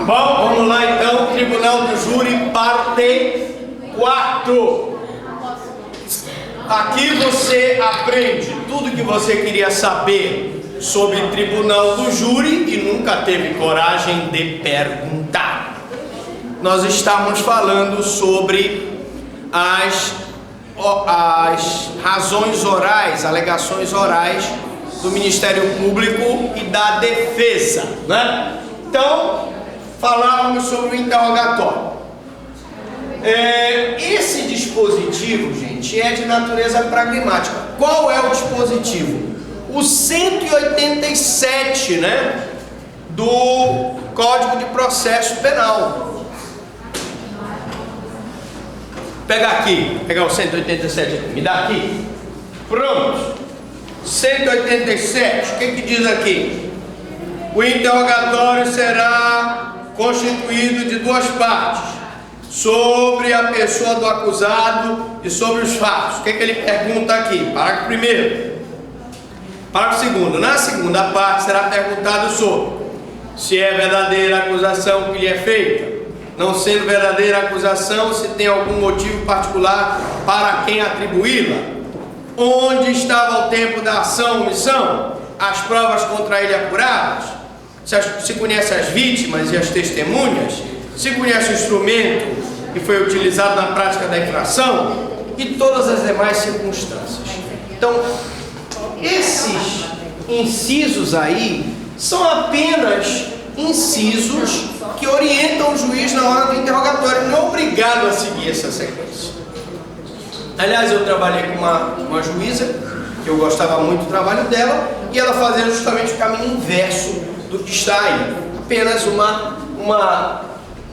Bom, vamos lá então, Tribunal do Júri, parte 4. Aqui você aprende tudo que você queria saber sobre Tribunal do Júri e nunca teve coragem de perguntar. Nós estamos falando sobre as razões orais, alegações orais do Ministério Público e da defesa, né? Então, falávamos sobre o interrogatório. Esse dispositivo, gente, é de natureza pragmática. Qual é o dispositivo? O 187, né, do Código de Processo Penal. Pegar o 187 aqui, me dá aqui. Pronto. 187, o que diz aqui? O interrogatório será constituído de duas partes, sobre a pessoa do acusado e sobre os fatos. O que ele pergunta aqui? Parágrafo primeiro. Parágrafo segundo. Na segunda parte será perguntado sobre se é verdadeira a acusação que lhe é feita, não sendo verdadeira a acusação, se tem algum motivo particular para quem atribuí-la, onde estava o tempo da ação ou omissão, as provas contra ele apuradas, se conhece as vítimas e as testemunhas, se conhece o instrumento que foi utilizado na prática da infração e todas as demais circunstâncias. Então, esses incisos aí são apenas incisos que orientam o juiz na hora do interrogatório, não é obrigado a seguir essa sequência. Aliás, eu trabalhei com uma juíza, que eu gostava muito do trabalho dela, e ela fazia justamente o caminho inverso do que está aí. Apenas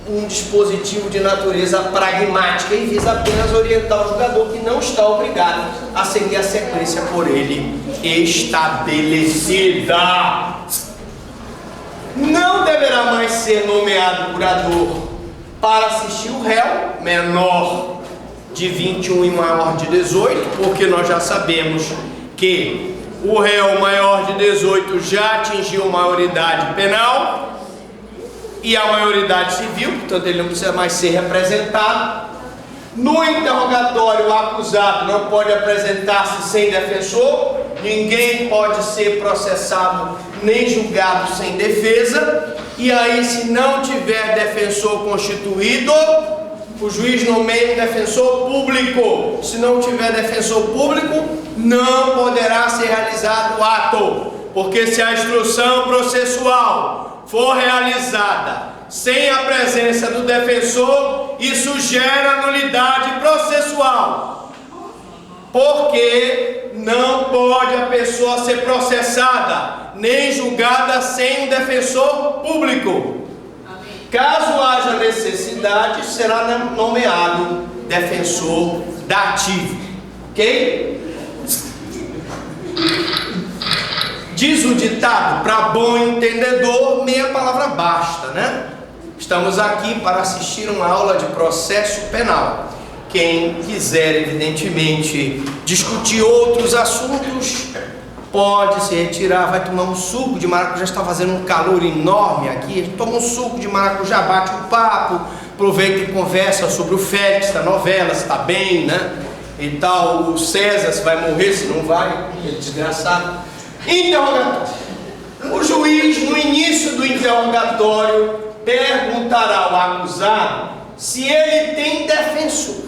um dispositivo de natureza pragmática e visa apenas orientar o julgador, que não está obrigado a seguir a sequência por ele estabelecida. Não deverá mais ser nomeado curador para assistir o réu menor de 21 e maior de 18, porque nós já sabemos que o réu maior de 18 já atingiu maioridade penal e a maioridade civil, portanto ele não precisa mais ser representado. No interrogatório, o acusado não pode apresentar-se sem defensor, ninguém pode ser processado nem julgado sem defesa, e aí, se não tiver defensor constituído, o juiz nomeia um defensor público. Se não tiver defensor público, não poderá ser realizado o ato, porque se a instrução processual for realizada sem a presença do defensor, isso gera nulidade processual, porque não pode a pessoa ser processada nem julgada sem um defensor público. Caso haja necessidade, será nomeado defensor dativo, ok? Diz o ditado, para bom entendedor, meia palavra basta, né? Estamos aqui para assistir uma aula de processo penal. Quem quiser, evidentemente, discutir outros assuntos, pode se retirar, vai tomar um suco de maracujá. Está fazendo um calor enorme aqui, toma um suco de maracujá, bate um papo, aproveita e conversa sobre o Félix da novela, se está bem, né? E tal, o César, se vai morrer, se não vai, ele é desgraçado. Interrogatório. O juiz, no início do interrogatório, perguntará ao acusado se ele tem defensor.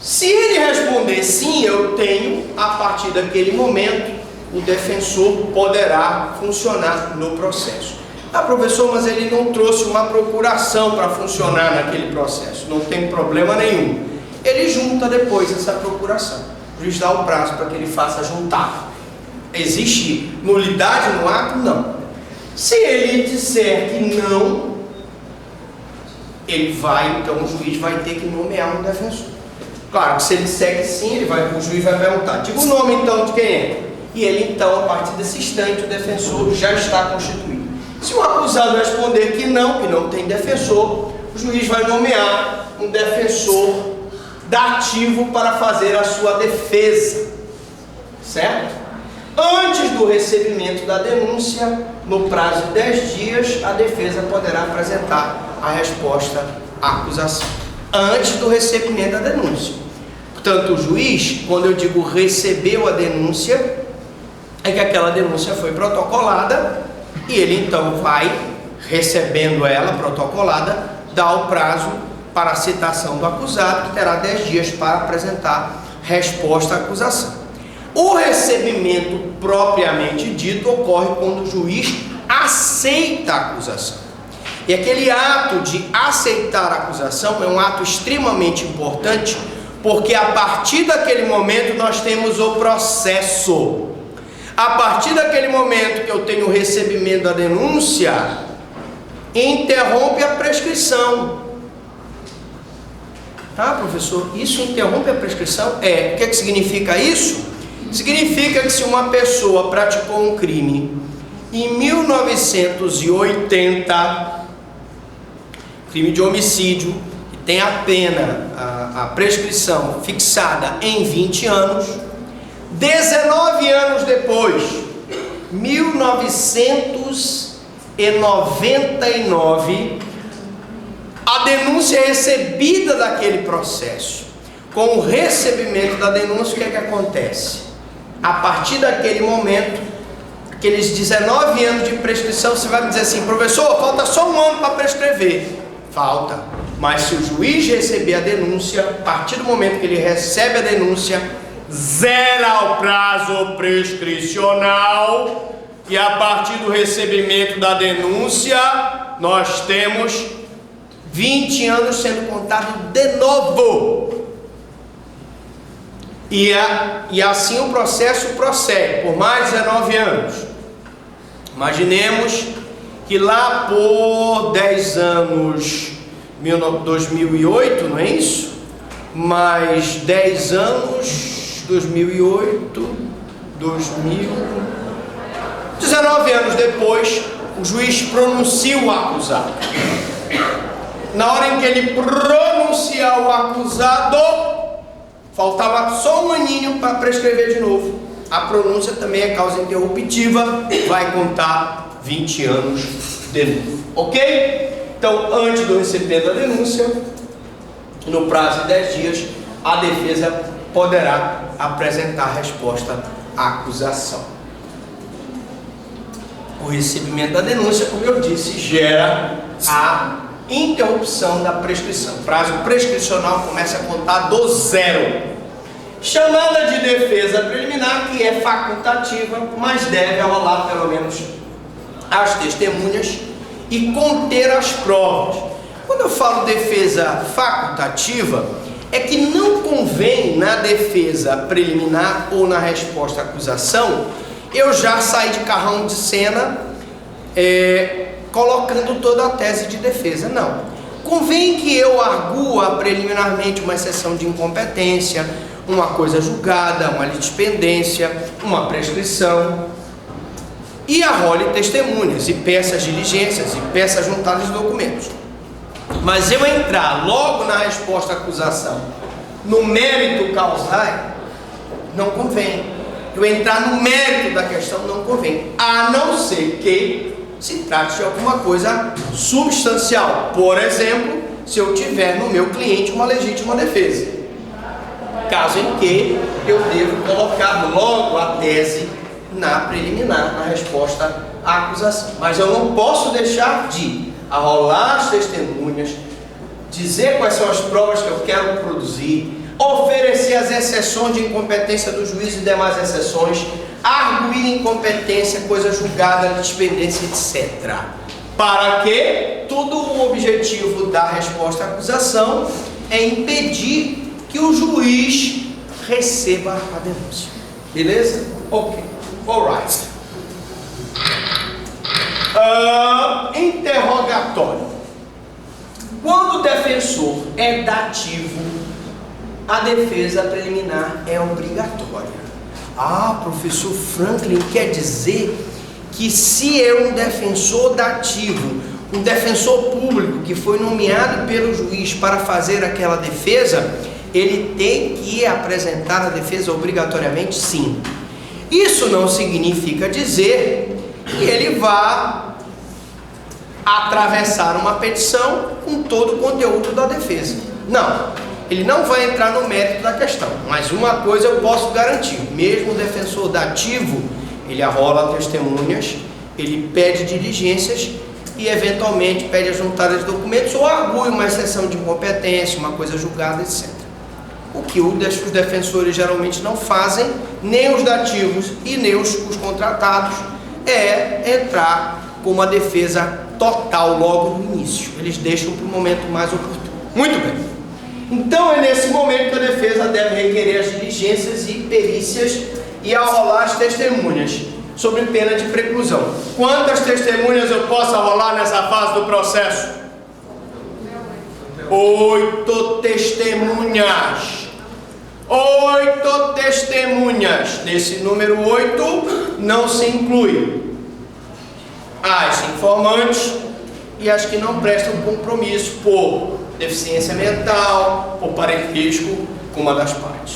Se ele responder sim, eu tenho, a partir daquele momento, o defensor poderá funcionar no processo. Ah, professor, mas ele não trouxe uma procuração para funcionar naquele processo. Não tem problema nenhum. Ele junta depois essa procuração. O juiz dá o prazo para que ele faça juntar. Existe nulidade no ato? Não. Se ele disser que não, então o juiz vai ter que nomear um defensor. Claro que se ele disser que sim, o juiz vai perguntar, diga o nome então de quem é. E ele então, a partir desse instante, o defensor já está constituído. Se o acusado responder que não tem defensor, o juiz vai nomear um defensor dativo para fazer a sua defesa. Certo? Antes do recebimento da denúncia, no prazo de 10 dias, a defesa poderá apresentar a resposta à acusação. Antes do recebimento da denúncia. Portanto, o juiz, quando eu digo recebeu a denúncia, é que aquela denúncia foi protocolada e ele então vai, recebendo ela protocolada, dar o prazo para a citação do acusado, que terá 10 dias para apresentar resposta à acusação. O recebimento propriamente dito ocorre quando o juiz aceita a acusação. E aquele ato de aceitar a acusação é um ato extremamente importante, porque a partir daquele momento nós temos o processo. A partir daquele momento que eu tenho o recebimento da denúncia, interrompe a prescrição. Tá, professor? Isso interrompe a prescrição? O que significa isso? Significa que se uma pessoa praticou um crime em 1980, crime de homicídio, e tem a pena, a prescrição fixada em 20 anos, 19 anos depois, 1999, a denúncia é recebida daquele processo. Com o recebimento da denúncia, o que acontece? A partir daquele momento, aqueles 19 anos de prescrição, você vai me dizer assim, professor, falta só um ano para prescrever. Falta. Mas se o juiz receber a denúncia, a partir do momento que ele recebe a denúncia, zera o prazo prescricional, e a partir do recebimento da denúncia, nós temos 20 anos sendo contado de novo. E assim o processo prossegue por mais 19 anos. Imaginemos que lá por 10 anos, 2008, não é isso? Mais 10 anos, 2008, 19 anos depois, o juiz pronuncia o acusado. Na hora em que ele pronunciar o acusado, faltava só um aninho para prescrever de novo. A pronúncia também é causa interruptiva, vai contar 20 anos de novo. Ok? Então, antes do recebimento da denúncia, no prazo de 10 dias, a defesa poderá apresentar a resposta à acusação. O recebimento da denúncia, como eu disse, gera a interrupção da prescrição. O prazo prescricional começa a contar do zero. Chamada de defesa preliminar, que é facultativa, mas deve arrolar pelo menos as testemunhas e conter as provas. Quando eu falo defesa facultativa, é que não convém na defesa preliminar ou na resposta à acusação eu já sair de carrão de cena colocando toda a tese de defesa. Não. Convém que eu argua preliminarmente uma exceção de incompetência, uma coisa julgada, uma litispendência, uma prescrição, e arrole testemunhas, e peça as diligências, e peça juntadas de documentos. Mas eu entrar logo na resposta à acusação, no mérito causal, não convém. Eu entrar no mérito da questão não convém, a não ser que se trate de alguma coisa substancial. Por exemplo, se eu tiver no meu cliente uma legítima defesa, caso em que eu devo colocar logo a tese na preliminar, na resposta à acusação. Mas eu não posso deixar de arrolar as testemunhas, dizer quais são as provas que eu quero produzir, oferecer as exceções de incompetência do juiz e demais exceções, arguir incompetência, coisa julgada, dispendência, etc. Para que todo o objetivo da resposta à acusação é impedir que o juiz receba a denúncia. Beleza? Ok. Alright. Interrogatório. Quando o defensor é dativo, a defesa preliminar é obrigatória. Ah, professor Franklin, quer dizer que se é um defensor dativo, um defensor público que foi nomeado pelo juiz para fazer aquela defesa, ele tem que apresentar a defesa obrigatoriamente? Sim. Isso não significa dizer que ele vá atravessar uma petição com todo o conteúdo da defesa. Não, ele não vai entrar no mérito da questão, mas uma coisa eu posso garantir: mesmo o defensor dativo, ele arrola testemunhas, ele pede diligências e eventualmente pede a juntada de documentos ou argue uma exceção de incompetência, uma coisa julgada, etc. O que os defensores geralmente não fazem, nem os dativos e nem os contratados, é entrar com uma defesa total logo no início. Eles deixam para o momento mais oportuno. Muito bem. Então é nesse momento que a defesa deve requerer as diligências e perícias e arrolar as testemunhas, sob pena de preclusão. Quantas testemunhas eu posso arrolar nessa fase do processo? 8 testemunhas. 8 testemunhas. Nesse número 8 não se inclui as informantes e as que não prestam compromisso por deficiência mental, por parentesco com uma das partes.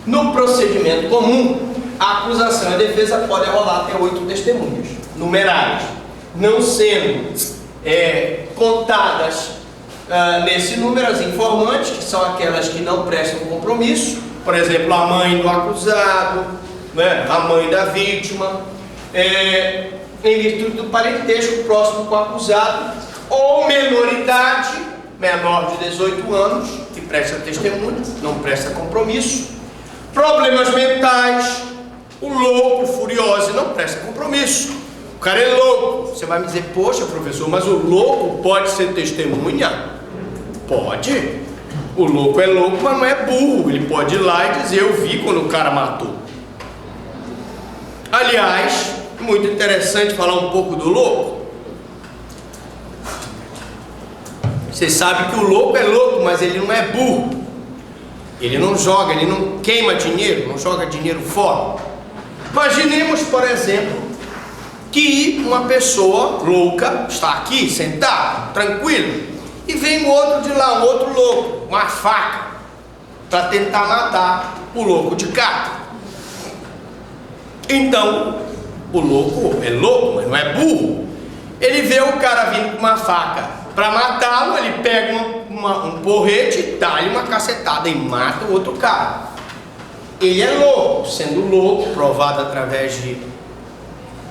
No procedimento comum, a acusação e a defesa podem arrolar até 8 testemunhas numerárias, não sendo contadas nesse número as informantes, que são aquelas que não prestam compromisso, por exemplo, a mãe do acusado, né, a mãe da vítima, em virtude do parentesco próximo com o acusado, ou menoridade, menor de 18 anos, que presta testemunha, não presta compromisso, problemas mentais, o louco, furioso, não presta compromisso. O cara é louco. Você vai me dizer: poxa, professor, mas o louco pode ser testemunha? Pode. O louco é louco, mas não é burro. Ele pode ir lá e dizer: eu vi quando o cara matou. Aliás, muito interessante falar um pouco do louco. Vocês sabem que o louco é louco, mas ele não é burro. Ele não joga, ele não queima dinheiro, não joga dinheiro fora. Imaginemos, por exemplo, que uma pessoa louca está aqui, sentado, tranquilo, e vem um outro de lá, um outro louco, uma faca, para tentar matar o louco de cá. Então, o louco é louco, mas não é burro. Ele vê o cara vindo com uma faca para matá-lo, ele pega um porrete, dá-lhe uma cacetada e mata o outro cara. Ele é louco, sendo louco, provado através de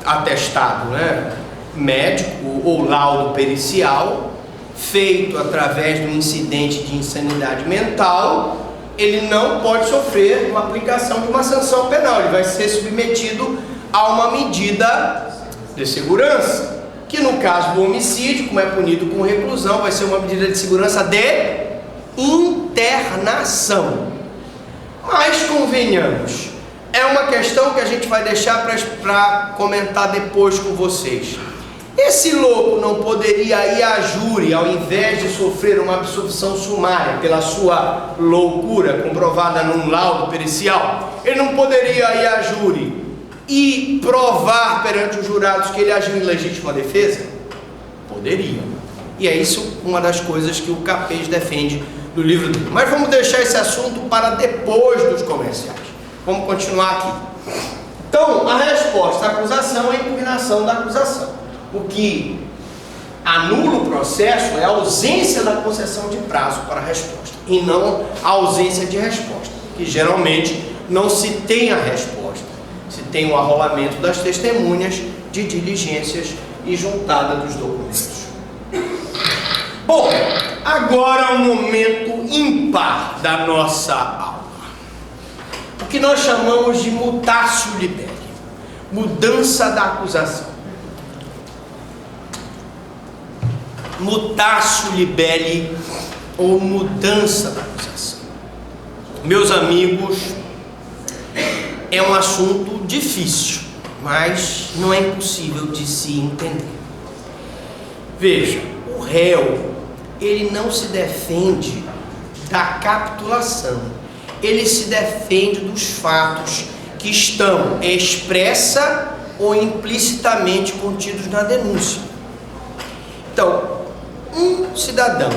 atestado, né, médico ou laudo pericial, feito através de um incidente de insanidade mental, ele não pode sofrer uma aplicação de uma sanção penal, ele vai ser submetido a uma medida de segurança, que no caso do homicídio, como é punido com reclusão, vai ser uma medida de segurança de internação. Mas convenhamos, é uma questão que a gente vai deixar para comentar depois com vocês. Esse louco não poderia ir à júri, ao invés de sofrer uma absolvição sumária pela sua loucura comprovada num laudo pericial? Ele não poderia ir à júri e provar perante os jurados que ele agiu em legítima defesa? Poderia. E é isso uma das coisas que o Capês defende no livro dele. Mas vamos deixar esse assunto para depois dos comerciais. Vamos continuar aqui. Então, a resposta à acusação é a impugnação da acusação. O que anula o processo é a ausência da concessão de prazo para a resposta, e não a ausência de resposta, que geralmente não se tem a resposta. Se tem o arrolamento das testemunhas, de diligências e juntada dos documentos. Bom, agora é um momento ímpar da nossa aula. O que nós chamamos de mutatio libelli, mudança da acusação. Mutatio libelli, ou mudança da acusação. Meus amigos, é um assunto difícil, mas não é impossível de se entender. Veja, o réu, ele não se defende da capitulação, ele se defende dos fatos que estão expressa ou implicitamente contidos na denúncia. Então, um cidadão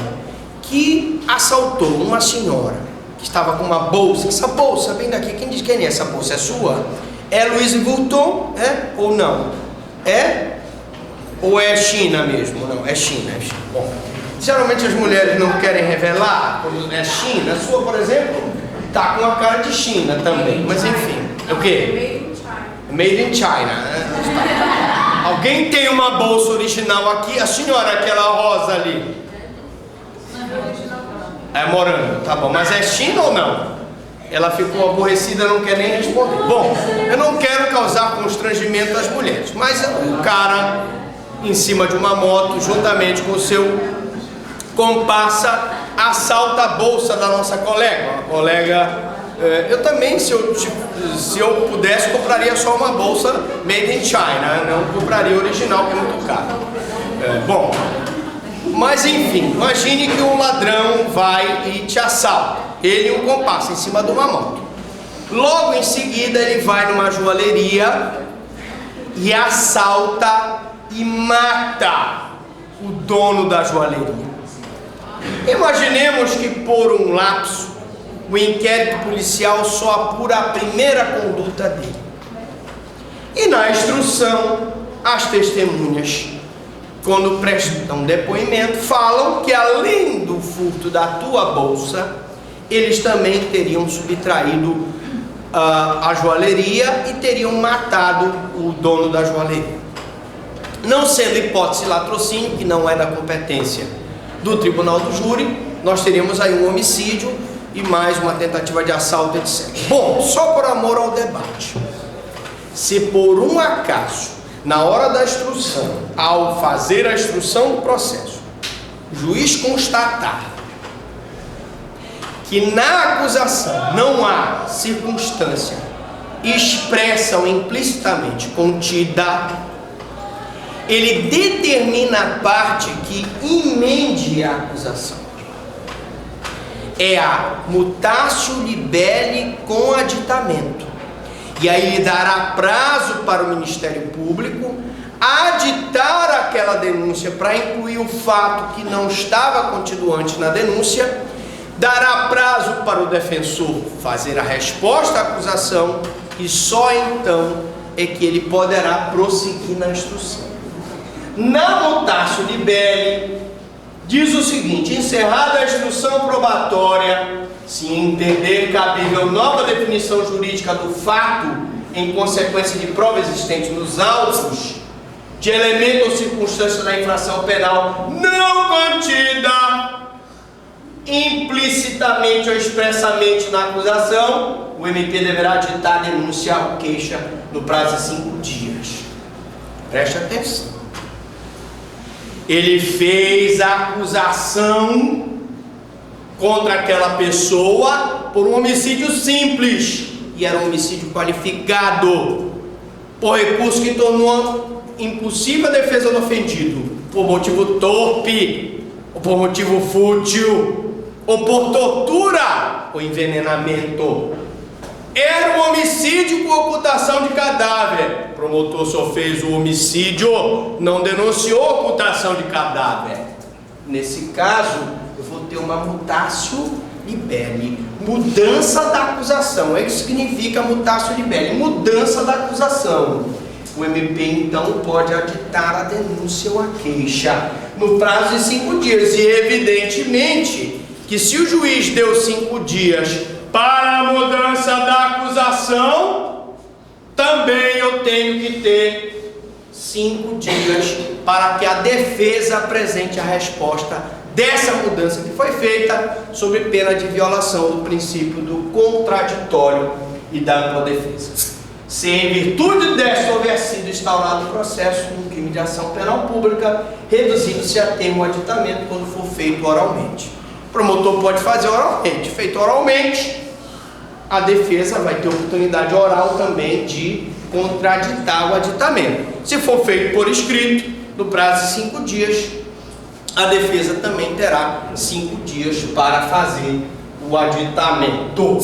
que assaltou uma senhora que estava com uma bolsa. Essa bolsa, vem daqui, quem diz quem é essa bolsa? É sua? É Louis Vuitton? É ou não? É? Ou é China mesmo? Não, é China. Bom, geralmente as mulheres não querem revelar quando é China. A sua, por exemplo, tá com a cara de China também. Mas enfim, é o quê? Made in China. Alguém tem uma bolsa original aqui? A senhora, aquela rosa ali. É morango, tá bom. Mas é China ou não? Ela ficou aborrecida, não quer nem responder. Bom, eu não quero causar constrangimento às mulheres, mas o cara em cima de uma moto, juntamente com o seu comparsa, assalta a bolsa da nossa colega. Uma colega, eu também, se eu pudesse, compraria só uma bolsa made in China, não compraria original, que é muito caro. Bom, mas enfim, imagine que um ladrão vai e te assalta, ele e um comparsa em cima de uma moto. Logo em seguida ele vai numa joalheria e assalta e mata o dono da joalheria. Imaginemos que por um lapso o inquérito policial só apura a primeira conduta dele. E na instrução, as testemunhas, quando prestam depoimento, falam que além do furto da tua bolsa, eles também teriam subtraído a joalheria e teriam matado o dono da joalheria. Não sendo hipótese latrocínio, que não é da competência do tribunal do júri, nós teríamos aí um homicídio e mais uma tentativa de assalto, etc. Bom, só por amor ao debate, se por um acaso, na hora da instrução, ao fazer a instrução do processo, o juiz constatar que na acusação não há circunstância expressa ou implicitamente contida, ele determina a parte que emende a acusação. É a mutatio libelli com aditamento. E aí ele dará prazo para o Ministério Público aditar aquela denúncia para incluir o fato que não estava contido antes na denúncia, dará prazo para o defensor fazer a resposta à acusação e só então é que ele poderá prosseguir na instrução. Na mutatio libelli diz o seguinte: encerrada a instrução probatória, se entender cabível nova definição jurídica do fato em consequência de prova existente nos autos, de elemento ou circunstância da infração penal não contida implicitamente ou expressamente na acusação, o MP deverá aditar a denúncia ou queixa no prazo de 5 dias. Preste atenção. Ele fez a acusação contra aquela pessoa por um homicídio simples, e era um homicídio qualificado, por recurso que tornou impossível a defesa do ofendido, por motivo torpe, ou por motivo fútil, ou por tortura ou envenenamento. Era um homicídio com ocultação de cadáver. O promotor só fez o homicídio, não denunciou ocultação de cadáver. Nesse caso, eu vou ter uma mutatio libelli, mudança da acusação. É isso que significa mutatio libelli, mudança da acusação. O MP então pode aditar a denúncia ou a queixa no prazo de 5 dias. E evidentemente que se o juiz deu 5 dias para a mudança da acusação, também eu tenho que ter 5 dias para que a defesa apresente a resposta dessa mudança que foi feita, sob pena de violação do princípio do contraditório e da ampla defesa. Se em virtude desta houver sido instaurado o processo no crime de ação penal pública, reduzindo-se a termo o aditamento quando for feito oralmente. O promotor pode fazer oralmente. Feito oralmente, a defesa vai ter oportunidade oral também de contraditar o aditamento. Se for feito por escrito, no prazo de 5 dias, a defesa também terá 5 dias para fazer o aditamento.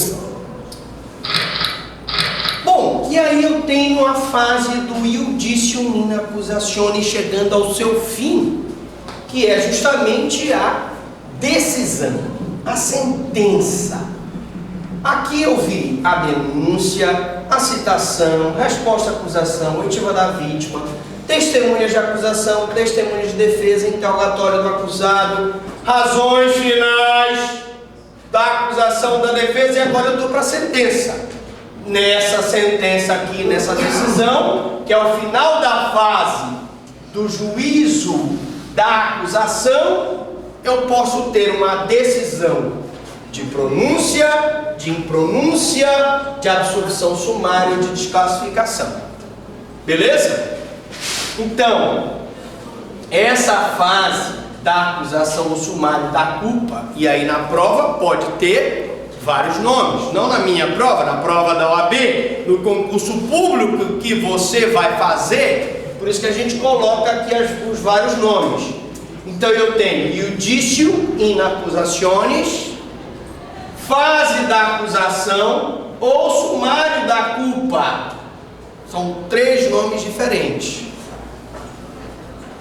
Bom, e aí eu tenho a fase do iudicio in accusatione chegando ao seu fim, que é justamente a decisão, a sentença. Aqui eu vi a denúncia, a citação, resposta à acusação, oitiva da vítima, testemunhas de acusação, testemunhas de defesa, interrogatório do acusado, razões finais da acusação, da defesa, e agora eu estou para a sentença. Nessa sentença aqui, nessa decisão, que é o final da fase do juízo da acusação, eu posso ter uma decisão de pronúncia, de impronúncia, de absolvição sumária, de desclassificação. Beleza? Então, essa fase da acusação no sumário da culpa, e aí na prova pode ter vários nomes, não na minha prova, na prova da OAB, no concurso público que você vai fazer, por isso que a gente coloca aqui os vários nomes. Então eu tenho iudício in accusationis, fase da acusação ou sumário da culpa. São 3 nomes diferentes.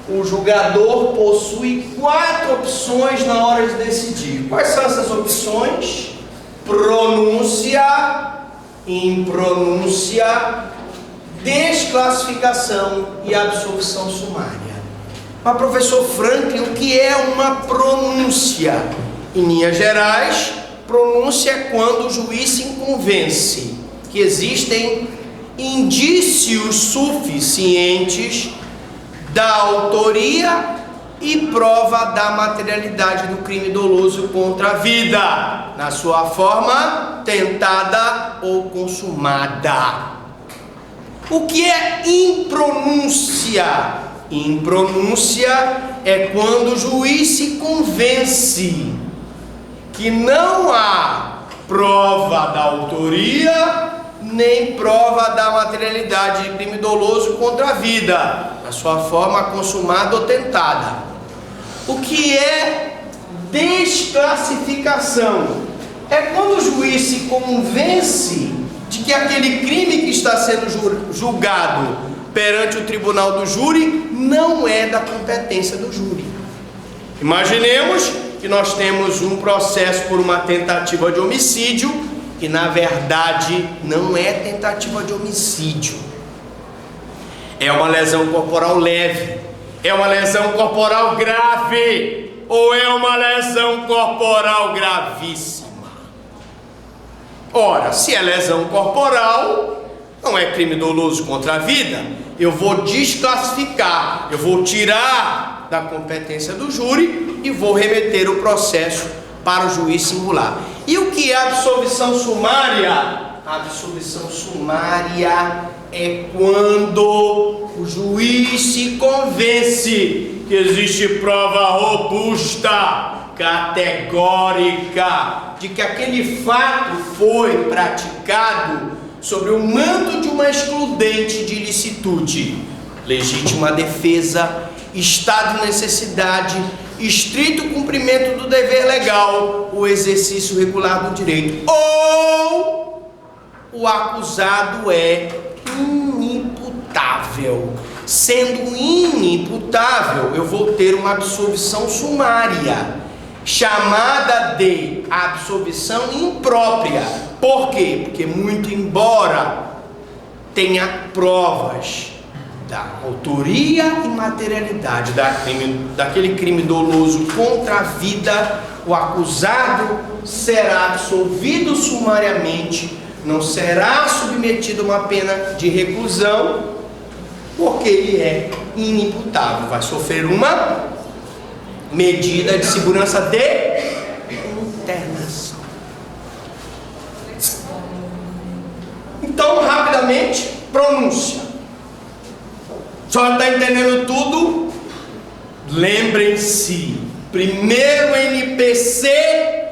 O julgador possui 4 opções na hora de decidir. Quais são essas opções? Pronúncia, impronúncia, desclassificação e absolvição sumária. Mas, professor Franklin, o que é uma pronúncia? Em linhas gerais, pronúncia é quando o juiz se convence que existem indícios suficientes da autoria e prova da materialidade do crime doloso contra a vida, na sua forma tentada ou consumada. O que é impronúncia? Impronúncia é quando o juiz se convence que não há prova da autoria nem prova da materialidade de crime doloso contra a vida, na sua forma consumada ou tentada. O que é desclassificação? É quando o juiz se convence de que aquele crime que está sendo julgado perante o tribunal do júri não é da competência do júri. Imaginemos que nós temos um processo por uma tentativa de homicídio, que na verdade não é tentativa de homicídio. É uma lesão corporal leve, é uma lesão corporal grave, ou é uma lesão corporal gravíssima. Ora, se é lesão corporal, não é crime doloso contra a vida, eu vou desclassificar, eu vou tirar da competência do júri e vou remeter o processo para o juiz singular. E o que é absolvição sumária? A absolvição sumária é quando o juiz se convence que existe prova robusta, categórica, de que aquele fato foi praticado sobre o manto de uma excludente de ilicitude, legítima defesa, estado de necessidade, estrito cumprimento do dever legal, o exercício regular do direito, ou o acusado é inimputável. Sendo inimputável, eu vou ter uma absolvição sumária, chamada de absolvição imprópria. Por quê? Porque muito embora tenha provas da autoria e materialidade daquele crime doloso contra a vida, o acusado será absolvido sumariamente, não será submetido a uma pena de reclusão, porque ele é inimputável, vai sofrer uma medida de segurança de internação. Então, rapidamente, pronúncia. Só está entendendo tudo? Lembrem-se, primeiro NPC,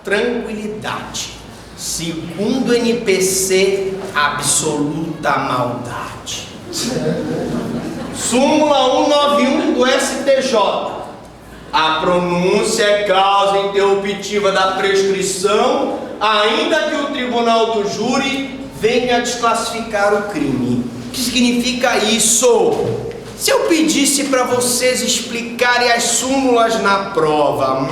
tranquilidade. Segundo NPC, absoluta maldade. Súmula 191 do STJ. A pronúncia é causa interruptiva da prescrição, ainda que o tribunal do júri venha a desclassificar o crime. O que significa isso? Se eu pedisse para vocês explicarem as súmulas na prova,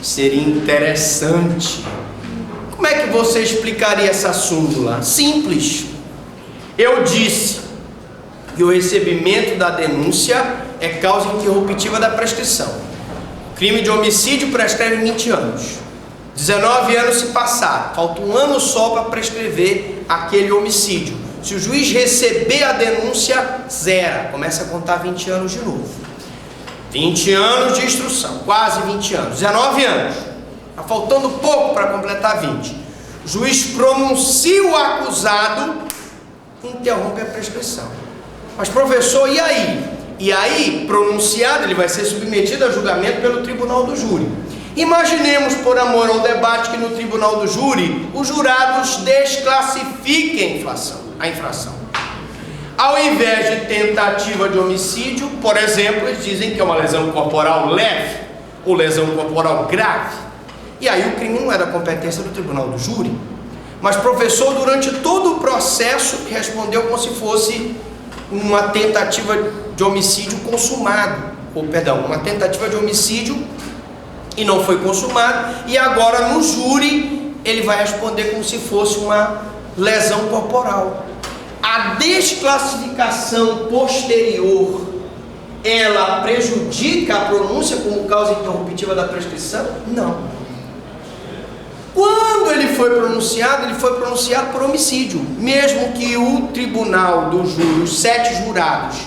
Seria interessante. Como é que você explicaria essa súmula? Simples. Eu disse que o recebimento da denúncia é causa interruptiva da prescrição. Crime de homicídio prescreve 20 anos. 19 anos se passaram, falta um ano só para prescrever aquele homicídio. Se o juiz receber a denúncia, zera, começa a contar 20 anos de novo. 20 anos de instrução, quase 20 anos, 19 anos, está faltando pouco para completar 20. O juiz pronuncia o acusado, interrompe a prescrição. Mas professor, e aí? E aí, pronunciado, ele vai ser submetido a julgamento pelo tribunal do júri. Imaginemos, por amor ao debate, que no tribunal do júri os jurados desclassifiquem a infração. Ao invés de tentativa de homicídio, por exemplo, eles dizem que é uma lesão corporal leve ou lesão corporal grave. E aí o crime não é da competência do tribunal do júri. Mas professor, durante todo o processo, respondeu como se fosse uma tentativa de homicídio consumado. Uma tentativa de homicídio e não foi consumado, e agora no júri ele vai responder como se fosse uma lesão corporal. A desclassificação posterior, ela prejudica a pronúncia como causa interruptiva da prescrição? Não. Quando ele foi pronunciado por homicídio, mesmo que o tribunal do júri, os 7 jurados,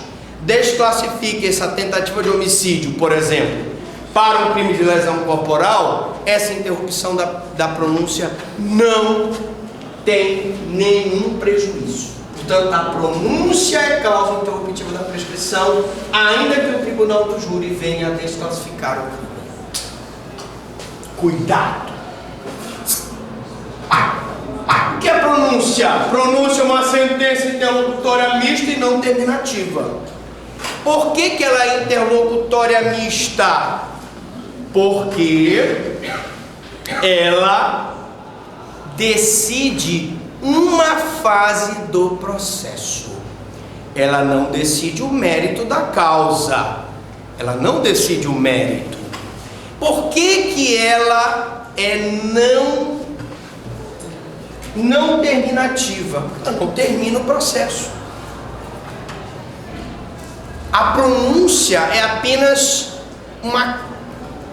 desclassifiquem essa tentativa de homicídio, por exemplo, para um crime de lesão corporal, essa interrupção da pronúncia não tem nenhum prejuízo. Portanto, a pronúncia é causa interruptiva da prescrição, ainda que o tribunal do júri venha a desclassificar o crime. Cuidado! O que é pronúncia? Pronúncia é uma sentença interlocutória mista e não terminativa. Por que ela é interlocutória mista? Porque ela decide uma fase do processo. Ela não decide o mérito da causa. Ela não decide o mérito. Por que ela é não terminativa? Ela não termina o processo. A pronúncia é apenas uma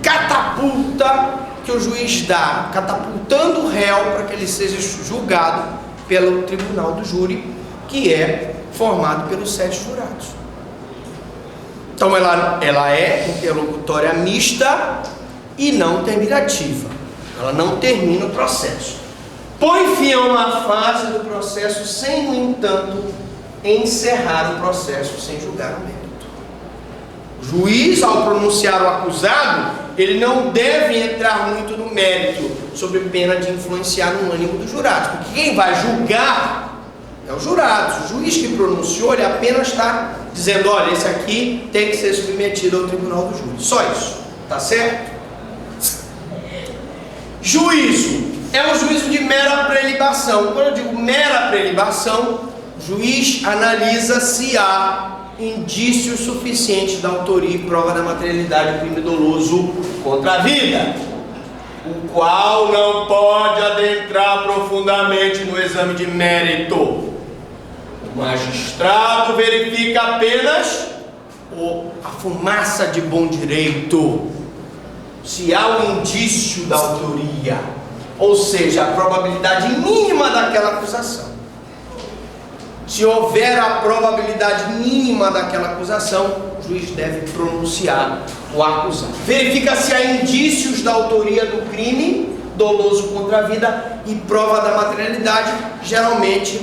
catapulta que o juiz dá, catapultando o réu para que ele seja julgado pelo tribunal do júri, que é formado pelos 7 jurados. Então ela é interlocutória mista e não terminativa. Ela não termina o processo. Põe fim a uma fase do processo sem, no entanto, encerrar o processo sem julgar o mérito. O juiz, ao pronunciar o acusado, ele não deve entrar muito no mérito, sob pena de influenciar no ânimo dos jurados, porque quem vai julgar é os jurados. O juiz que pronunciou, ele apenas está dizendo, olha, esse aqui tem que ser submetido ao tribunal do júri. Só isso, tá certo? Juízo é um juízo de mera prelibação. Quando eu digo mera prelibação, o juiz analisa se há indícios suficientes da autoria e prova da materialidade do crime doloso contra a vida, o qual não pode adentrar profundamente no exame de mérito. O magistrado verifica apenas a fumaça de bom direito, se há um indício da autoria, ou seja, a probabilidade mínima daquela acusação. Se houver a probabilidade mínima daquela acusação, o juiz deve pronunciar o acusado. Verifica se há indícios da autoria do crime doloso contra a vida e prova da materialidade, geralmente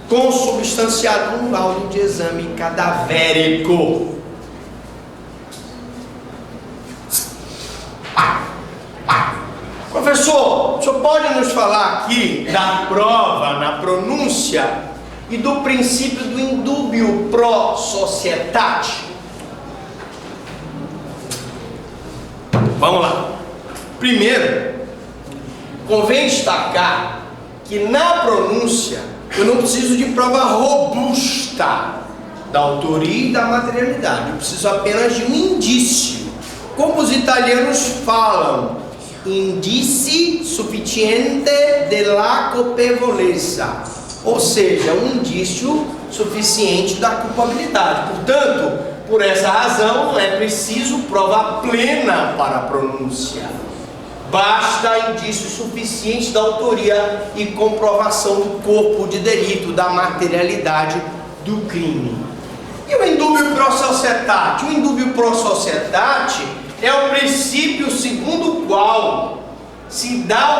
consubstanciado num laudo de exame cadavérico. Professor, o senhor pode nos falar aqui da prova na pronúncia e do princípio do indúbio pro societate? Vamos lá. Primeiro, convém destacar que na pronúncia eu não preciso de prova robusta da autoria e da materialidade. Eu preciso apenas de um indício. Como os italianos falam, indici sufficiente della colpevolezza, ou seja, um indício suficiente da culpabilidade. Portanto, por essa razão, não é preciso prova plena para a pronúncia. Basta indício suficiente da autoria e comprovação do corpo de delito, da materialidade do crime. E o indubio pro societate? O indubio pro societate é o princípio segundo o qual se dá